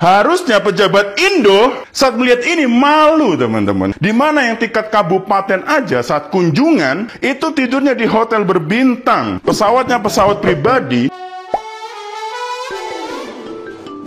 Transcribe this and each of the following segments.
Harusnya pejabat Indo saat melihat ini malu, teman-teman. Dimana yang tingkat kabupaten aja saat kunjungan itu tidurnya di hotel berbintang, pesawatnya pesawat pribadi.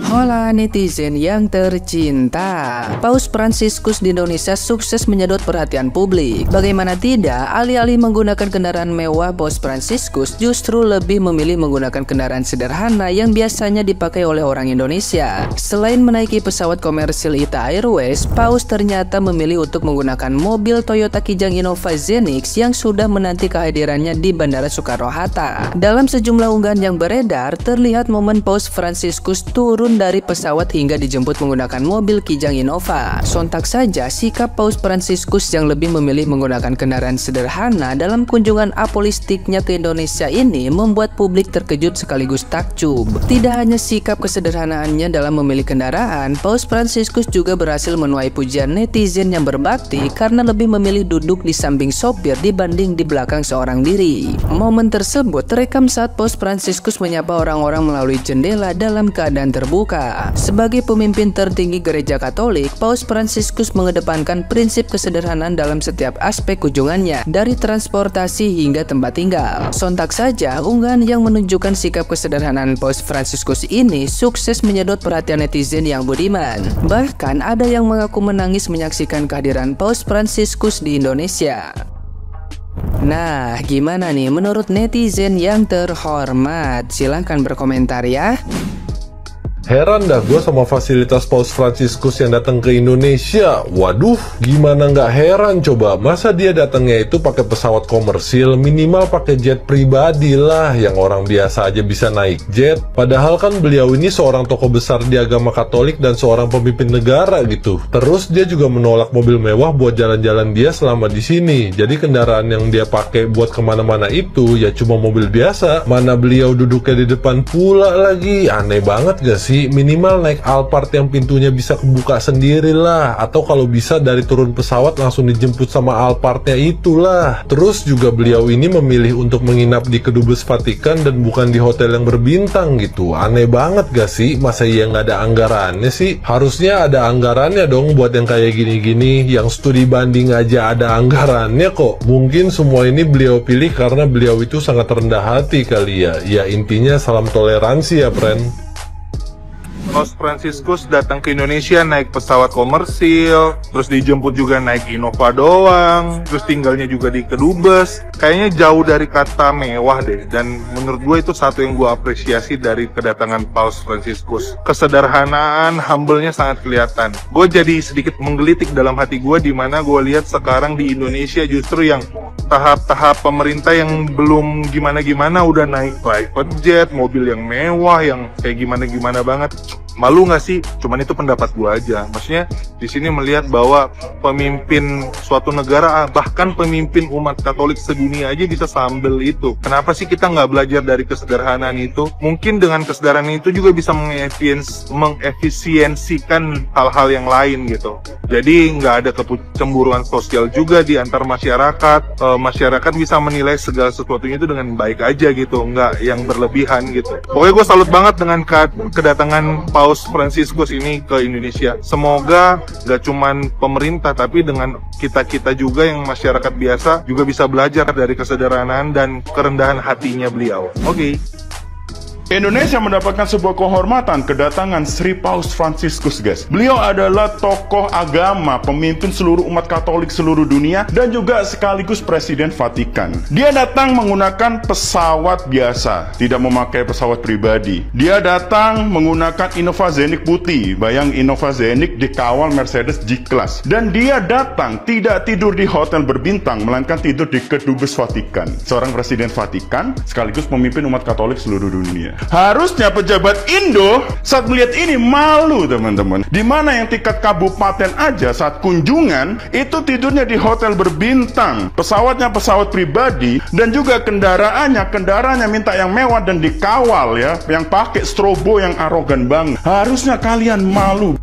Hola netizen yang tercinta, Paus Fransiskus di Indonesia sukses menyedot perhatian publik. Bagaimana tidak, alih-alih menggunakan kendaraan mewah, Paus Fransiskus justru lebih memilih menggunakan kendaraan sederhana yang biasanya dipakai oleh orang Indonesia. Selain menaiki pesawat komersil ITA Airways, Paus ternyata memilih untuk menggunakan mobil Toyota Kijang Innova Zenix yang sudah menanti kehadirannya di Bandara Soekarno-Hatta. Dalam sejumlah unggahan yang beredar, terlihat momen Paus Fransiskus turun dari pesawat hingga dijemput menggunakan mobil Kijang Innova. Sontak saja, sikap Paus Fransiskus yang lebih memilih menggunakan kendaraan sederhana dalam kunjungan apolistiknya ke Indonesia ini membuat publik terkejut sekaligus takjub. Tidak hanya sikap kesederhanaannya dalam memilih kendaraan, Paus Fransiskus juga berhasil menuai pujian netizen yang berbakti karena lebih memilih duduk di samping sopir dibanding di belakang seorang diri. Momen tersebut terekam saat Paus Fransiskus menyapa orang-orang melalui jendela dalam keadaan terbuka. Sebagai pemimpin tertinggi gereja Katolik, Paus Fransiskus mengedepankan prinsip kesederhanaan dalam setiap aspek kunjungannya, dari transportasi hingga tempat tinggal. Sontak saja, unggahan yang menunjukkan sikap kesederhanaan Paus Fransiskus ini sukses menyedot perhatian netizen yang budiman. Bahkan ada yang mengaku menangis menyaksikan kehadiran Paus Fransiskus di Indonesia. Nah, gimana nih menurut netizen yang terhormat? Silahkan berkomentar ya. Heran dah gue sama fasilitas Paus Fransiskus yang datang ke Indonesia. Waduh, gimana nggak heran coba? Masa dia datangnya itu pakai pesawat komersil, minimal pakai jet pribadi lah, yang orang biasa aja bisa naik jet. Padahal kan beliau ini seorang tokoh besar di agama Katolik dan seorang pemimpin negara gitu. Terus dia juga menolak mobil mewah buat jalan-jalan dia selama di sini. Jadi kendaraan yang dia pakai buat kemana-mana itu ya cuma mobil biasa. Mana beliau duduknya di depan pula lagi? Aneh banget gak sih? Minimal naik Alphard yang pintunya bisa kebuka sendiri lah, atau kalau bisa dari turun pesawat langsung dijemput sama Alphardnya itulah. Terus juga beliau ini memilih untuk menginap di Kedubes Vatikan dan bukan di hotel yang berbintang gitu. Aneh banget gak sih? Masa iya nggak ada anggarannya sih? Harusnya ada anggarannya dong buat yang kayak gini-gini. Yang studi banding aja ada anggarannya kok. Mungkin semua ini beliau pilih karena beliau itu sangat rendah hati kali ya. Ya intinya salam toleransi ya friend. Paus Fransiskus datang ke Indonesia naik pesawat komersil, terus dijemput juga naik Innova doang, terus tinggalnya juga di Kedubes. Kayaknya jauh dari kata mewah deh, dan menurut gue itu satu yang gue apresiasi dari kedatangan Paus Fransiskus. Kesederhanaan, humble-nya sangat kelihatan. Gue jadi sedikit menggelitik dalam hati gue, dimana gue lihat sekarang di Indonesia justru yang tahap-tahap pemerintah yang belum gimana-gimana udah naik private jet, mobil yang mewah, yang kayak gimana-gimana banget. Malu nggak sih? Cuman itu pendapat gue aja. Maksudnya di sini melihat bahwa pemimpin suatu negara, bahkan pemimpin umat Katolik sedunia aja bisa sambil itu. Kenapa sih kita nggak belajar dari kesederhanaan itu? Mungkin dengan kesederhanaan itu juga bisa mengefisiensikan hal-hal yang lain gitu. Jadi nggak ada kecemburuan sosial juga di antar masyarakat. Masyarakat bisa menilai segala sesuatunya itu dengan baik aja gitu, nggak yang berlebihan gitu. Pokoknya gue salut banget dengan kedatangan Paus Fransiskus ini ke Indonesia. Semoga gak cuman pemerintah, tapi dengan kita-kita juga yang masyarakat biasa juga bisa belajar dari kesederhanaan dan kerendahan hatinya beliau. Oke. Indonesia mendapatkan sebuah kehormatan kedatangan Sri Paus Fransiskus, guys. Beliau adalah tokoh agama, pemimpin seluruh umat Katolik seluruh dunia, dan juga sekaligus Presiden Vatikan. Dia datang menggunakan pesawat biasa, tidak memakai pesawat pribadi. Dia datang menggunakan Innova Zenix putih. Bayang Innova Zenix dikawal Mercedes G-Class. Dan dia datang tidak tidur di hotel berbintang, melainkan tidur di Kedubes Vatikan. Seorang Presiden Vatikan sekaligus pemimpin umat Katolik seluruh dunia. Harusnya pejabat Indo saat melihat ini malu, teman-teman. Dimana yang tingkat kabupaten aja saat kunjungan itu tidurnya di hotel berbintang, pesawatnya pesawat pribadi, dan juga kendaraannya minta yang mewah dan dikawal ya, yang pakai strobo yang arogan banget. Harusnya kalian malu.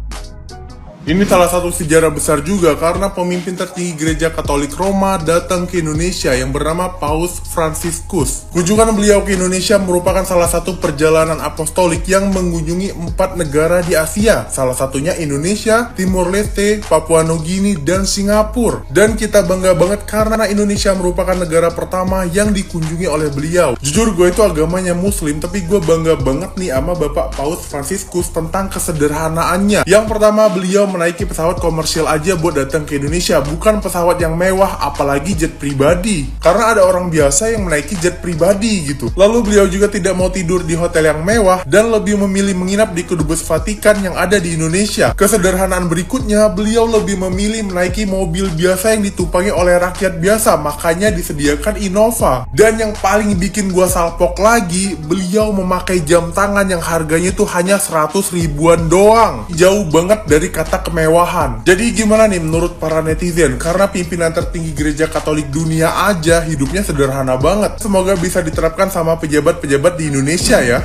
Ini salah satu sejarah besar juga karena pemimpin tertinggi Gereja Katolik Roma datang ke Indonesia yang bernama Paus Fransiskus. Kunjungan beliau ke Indonesia merupakan salah satu perjalanan apostolik yang mengunjungi 4 negara di Asia, salah satunya Indonesia, Timor Leste, Papua Nugini, dan Singapura. Dan kita bangga banget karena Indonesia merupakan negara pertama yang dikunjungi oleh beliau. Jujur gue itu agamanya Muslim, tapi gue bangga banget nih sama Bapak Paus Fransiskus tentang kesederhanaannya. Yang pertama, beliau menaiki pesawat komersial aja buat datang ke Indonesia, bukan pesawat yang mewah, apalagi jet pribadi. Karena ada orang biasa yang menaiki jet pribadi gitu. Lalu beliau juga tidak mau tidur di hotel yang mewah dan lebih memilih menginap di Kedubes Vatikan yang ada di Indonesia. Kesederhanaan berikutnya, beliau lebih memilih menaiki mobil biasa yang ditumpangi oleh rakyat biasa, makanya disediakan Innova. Dan yang paling bikin gua salpok lagi, beliau memakai jam tangan yang harganya tuh hanya 100 ribuan doang. Jauh banget dari kata kemewahan. Jadi gimana nih menurut para netizen? Karena pimpinan tertinggi Gereja Katolik dunia aja hidupnya sederhana banget. Semoga bisa diterapkan sama pejabat-pejabat di Indonesia ya.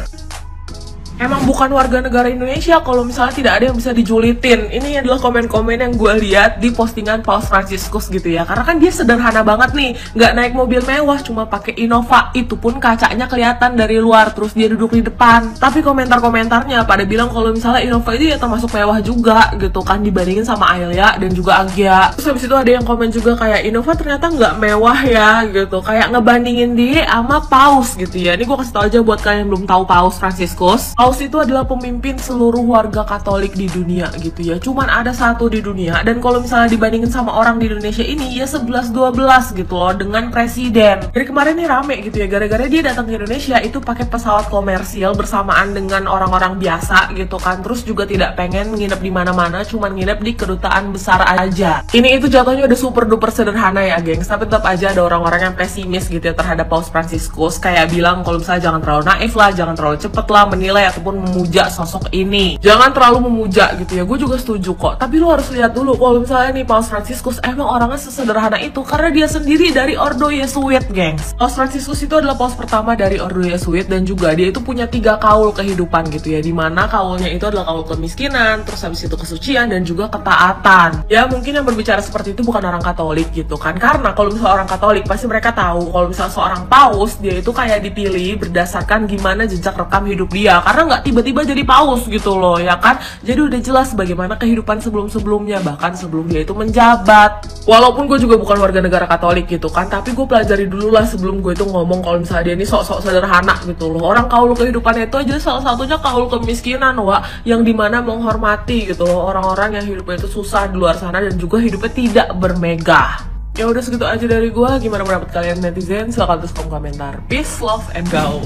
Emang bukan warga negara Indonesia kalau misalnya tidak ada yang bisa dijulitin. Ini adalah komen-komen yang gue lihat di postingan Paus Fransiskus gitu ya. Karena kan dia sederhana banget nih, nggak naik mobil mewah, cuma pakai Innova. Itu pun kacanya kelihatan dari luar, terus dia duduk di depan. Tapi komentar-komentarnya pada bilang kalau misalnya Innova itu ya termasuk mewah juga gitu kan, dibandingin sama Aelia dan juga Agya. Terus habis itu ada yang komen juga kayak Innova ternyata nggak mewah ya gitu, kayak ngebandingin dia sama Paus gitu ya. Ini gue kasih tau aja buat kalian yang belum tahu Paus Fransiskus. Paus itu adalah pemimpin seluruh warga Katolik di dunia gitu ya. Cuman ada satu di dunia, dan kalau misalnya dibandingin sama orang di Indonesia ini ya 11-12 gitu loh dengan presiden. Dari kemarin nih rame gitu ya, gara-gara dia datang ke Indonesia itu pakai pesawat komersial bersamaan dengan orang-orang biasa gitu kan. Terus juga tidak pengen nginep di mana-mana, cuman nginep di kedutaan besar aja. Ini itu jatuhnya udah super duper sederhana ya gengs, tapi tetap aja ada orang-orang yang pesimis gitu ya terhadap Paus Fransiskus, kayak bilang kalau misalnya jangan terlalu naif lah, jangan terlalu cepet lah menilai ataupun memuja sosok ini. Jangan terlalu memuja gitu ya. Gue juga setuju kok. Tapi lu harus lihat dulu kalau misalnya nih Paus Fransiskus emang orangnya sesederhana itu karena dia sendiri dari Ordo Yesuit, gengs. Paus Fransiskus itu adalah paus pertama dari Ordo Yesuit dan juga dia itu punya 3 kaul kehidupan gitu ya. Dimana kaulnya itu adalah kaul kemiskinan, terus habis itu kesucian dan juga ketaatan. Ya mungkin yang berbicara seperti itu bukan orang Katolik gitu kan. Karena kalau misalnya orang Katolik pasti mereka tahu kalau misalnya seorang paus dia itu kayak dipilih berdasarkan gimana jejak rekam hidup dia. Karena nggak tiba-tiba jadi paus gitu loh ya kan. Jadi udah jelas bagaimana kehidupan sebelum-sebelumnya, bahkan sebelum dia itu menjabat. Walaupun gue juga bukan warga negara Katolik gitu kan, tapi gue pelajari dulu lah sebelum gue itu ngomong kalau misalnya dia ini sok-sok sederhana gitu loh. Orang kaul kehidupannya itu aja salah satunya kaul kemiskinan wah, yang dimana menghormati gitu loh orang-orang yang hidupnya itu susah di luar sana dan juga hidupnya tidak bermegah. Ya udah segitu aja dari gue. Gimana pendapat kalian netizen? Silahkan tulis kolom komentar. Peace, love, and go.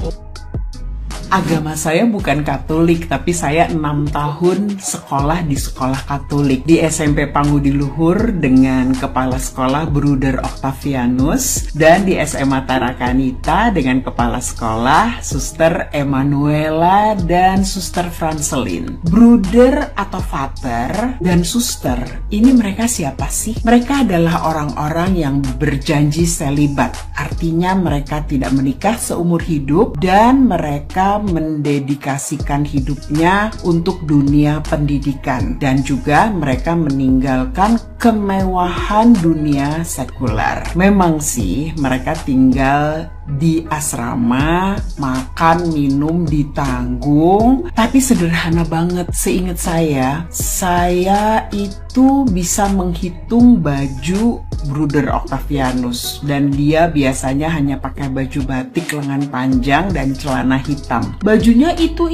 Agama saya bukan Katolik, tapi saya 6 tahun sekolah di sekolah Katolik. Di SMP Pangudi Luhur dengan kepala sekolah Bruder Octavianus, dan di SMA Tarakanita dengan kepala sekolah Suster Emanuela dan Suster Francelin. Bruder atau Vater dan Suster, ini mereka siapa sih? Mereka adalah orang-orang yang berjanji selibat. Artinya mereka tidak menikah seumur hidup dan mereka mendedikasikan hidupnya untuk dunia pendidikan, dan juga mereka meninggalkan kemewahan dunia sekuler. Memang sih mereka tinggal di asrama, makan, minum ditanggung, tapi sederhana banget. Seingat saya itu bisa menghitung baju Bruder Octavianus, dan dia biasanya hanya pakai baju batik lengan panjang dan celana hitam. Bajunya itu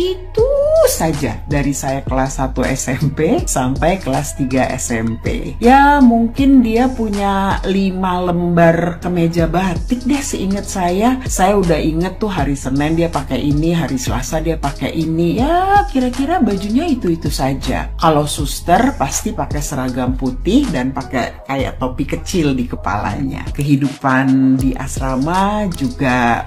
saja dari saya kelas 1 SMP sampai kelas 3 SMP. Ya mungkin dia punya 5 lembar kemeja batik deh seingat saya. Saya udah inget tuh hari Senin dia pakai ini, hari Selasa dia pakai ini. Ya kira-kira bajunya itu saja. Kalau suster pasti pakai seragam putih dan pakai kayak topi kecil di kepalanya. Kehidupan di asrama juga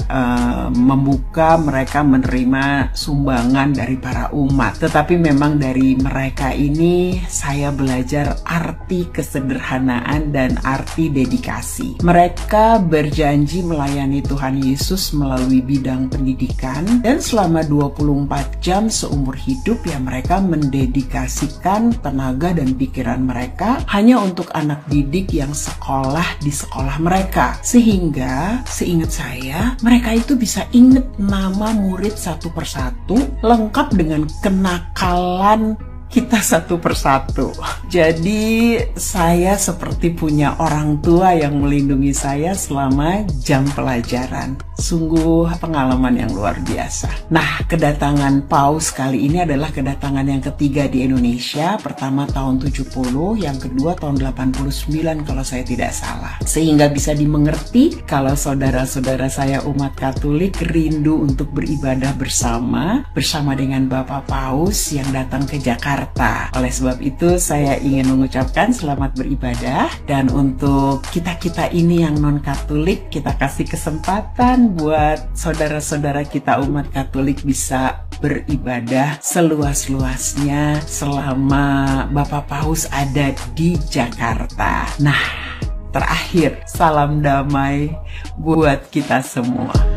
membuka mereka menerima sumbangan dari para para umat. Tetapi memang dari mereka ini saya belajar arti kesederhanaan dan arti dedikasi. Mereka berjanji melayani Tuhan Yesus melalui bidang pendidikan, dan selama 24 jam seumur hidup ya mereka mendedikasikan tenaga dan pikiran mereka hanya untuk anak didik yang sekolah di sekolah mereka. Sehingga seingat saya mereka itu bisa ingat nama murid satu persatu, lengkap dengan kenakalan kita satu persatu. Jadi saya seperti punya orang tua yang melindungi saya selama jam pelajaran. Sungguh pengalaman yang luar biasa. Nah, kedatangan Paus kali ini adalah kedatangan yang ketiga di Indonesia. Pertama tahun 70, yang kedua tahun 89 kalau saya tidak salah. Sehingga bisa dimengerti kalau saudara-saudara saya umat Katolik rindu untuk beribadah bersama dengan Bapak Paus yang datang ke Jakarta. Oleh sebab itu saya ingin mengucapkan selamat beribadah, dan untuk kita-kita ini yang non-Katolik kita kasih kesempatan buat saudara-saudara kita umat Katolik bisa beribadah seluas-luasnya selama Bapak Paus ada di Jakarta. Nah, terakhir salam damai buat kita semua.